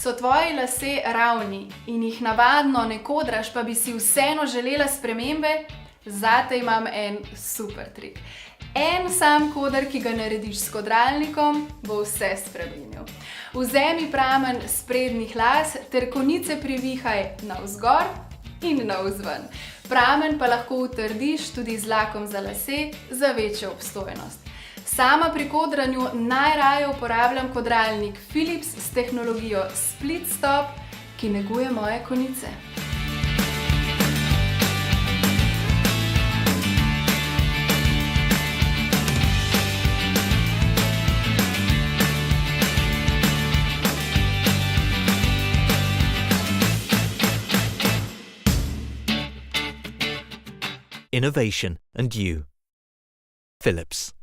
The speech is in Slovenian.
So tvoji lasje ravni in jih navadno ne kodraš, pa bi si vseeno želela spremembe? Zate imam en super trik. En sam koder, ki ga narediš s kodralnikom, bo vse spremenil. Vzemi pramen sprednjih las ter konice privihaj navzgor in navzven. Pramen pa lahko utrdiš tudi z lakom za lase za večjo obstojnost. Sama pri kodranju najraje uporabljam kodralnik Philips s tehnologijo Split Stop, ki neguje moje konice. Innovation and you. Philips.